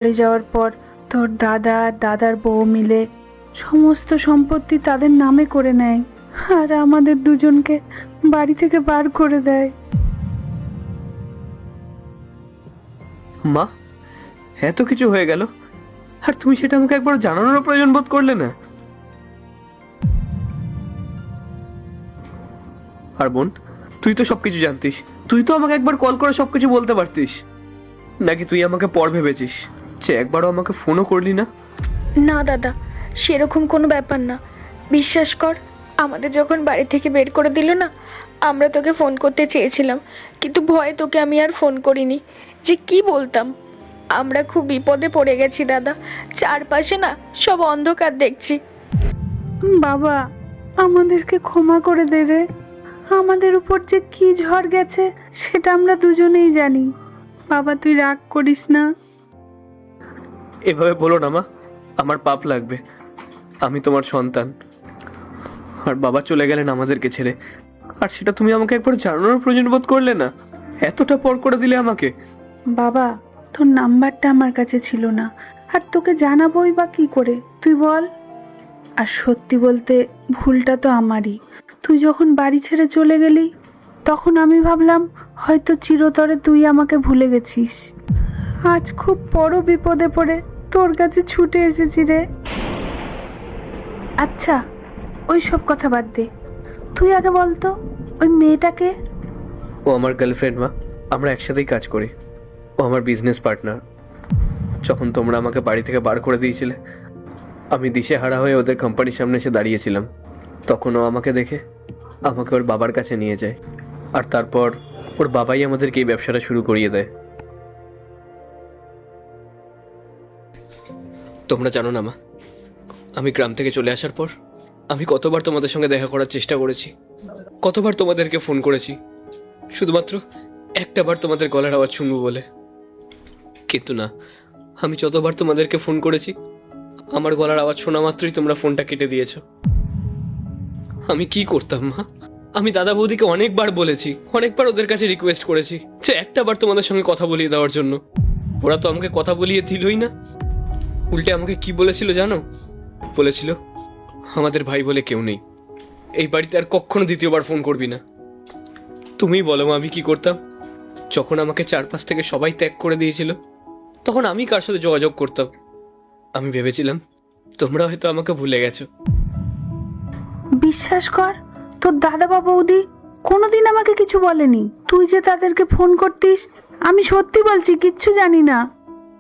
চলে যাওয়ার পর তোর দাদা আর দাদার বউ মিলে সমস্ত সম্পত্তি তাদের নামে করে নেয় আর আমাদের দুজনকে বাড়ি থেকে বার করে দেয়। মা, এত কিছু হয়ে গেল আর তুমি সেটা আমাকে একবার জানানোর প্রয়োজন বোধ করলে না? আর বোন, তুই তো সবকিছু জানতিস, তুই তো আমাকে একবার কল করে সবকিছু বলতে পারতিস। নাকি তুই আমাকে পর ভেবেছিস যে একবারও আমাকে ফোনও করলি না? না দাদা, সেরকম কোনো ব্যাপার না। বিশ্বাস কর, আমাদের যখন বাড়ি থেকে বের করে দিল না, আমরা তোকে ফোন করতে চেয়েছিলাম, কিন্তু ভয়ে তোকে আমি আর ফোন করিনি। যে কি বলতাম, আমরা খুব বিপদে পড়ে গেছি দাদা। চারপাশে না সব অন্ধকার দেখছি। বাবা, আমাদেরকে ক্ষমা করে দে রে। আমাদের উপর যে কি ঝড় গেছে সেটা আমরা দুজনেই জানি। বাবা, তুই রাগ করিস না। এভাবে বলো না মা, আমার পাপ লাগবে। আমি তোমার সন্তান, আর বাবা চলে গেলেন আমাদেরকে ছেড়ে, আর সেটা তুমি আমাকে একবার জানানোর প্রয়োজন বোধ করলে না? এতটা পর করে দিলে আমাকে। বাবা, তোর নাম্বারটা আমার কাছে ছিল না, আর তোকে জানাবোই বা কি করে তুই বল। আর সত্যি বলতে ভুলটা তো আমারই। তুই যখন বাড়ি ছেড়ে চলে গেলি তখন আমি ভাবলাম হয়তো চিরতরে তুই আমাকে ভুলে গেছিস। আজ খুব বড় বিপদে পড়ে তোর কাছে ছুটে এসেছি রে। আচ্ছা, ওই সব কথা বাদ দে, তুই আগে বলতো ওই মেয়েটাকে। ও আমার গার্লফ্রেন্ড মা, আমরা একসাথেই কাজ করি। ও আমার বিজনেস পার্টনার। যখন তোমরা আমাকে বাড়ি থেকে বার করে দিয়েছিলে, আমি দিশেহারা হয়ে ওদের কোম্পানির সামনে এসে দাঁড়িয়েছিলাম। তখন ও আমাকে দেখে আমাকে ওর বাবার কাছে নিয়ে যায়, আর তারপর ওর বাবাই আমাদেরকে এই ব্যবসাটা শুরু করিয়ে দেয়। তোমরা জানো না মা, আমি গ্রাম থেকে চলে আসার পর আমি কতবার তোমাদের সঙ্গে দেখা করার চেষ্টা করেছি, কতবার তোমাদেরকে ফোন করেছি, শুধুমাত্র একটা বার তোমাদের গলার আওয়াজ শুনবো বলে। কিন্তু না, আমি যতবার তোমাদেরকে ফোন করেছি, আমার গলার আওয়াজ শোনা মাত্রই তোমরা ফোনটা কেটে দিয়েছো। আমি কি করতাম মা? আমি দাদা বৌদিকে অনেকবার বলেছি, অনেকবার ওদের কাছে রিকোয়েস্ট করেছি যে একটা বার তোমাদের সঙ্গে কথা বলিয়ে দেওয়ার জন্য। ওরা তো আমাকে কথা বলিয়ে দিলই না, উল্টে আমাকে কি বলেছিল জানো? বলেছিল আমাদের ভাই বলে কেউ নেই, এই বাড়িতে আর কখনো দ্বিতীয়বার ফোন করবি না। তুমিই বলো মা, আমি কি করতাম? যখন আমাকে চারপাশ থেকে সবাই ত্যাগ করে দিয়েছিল, তখন আমি কার সাথে যোগাযোগ করতাম? আমি ভেবেছিলাম তোমরা হয়তো আমাকে ভুলে গেছো। বিশ্বাস কর, তোর দাদা বা বৌদি কোনোদিন আমাকে কিছু বলেনি। তুই যে তাদেরকে ফোন করতিস, আমি সত্যি বলছি কিচ্ছু জানি না।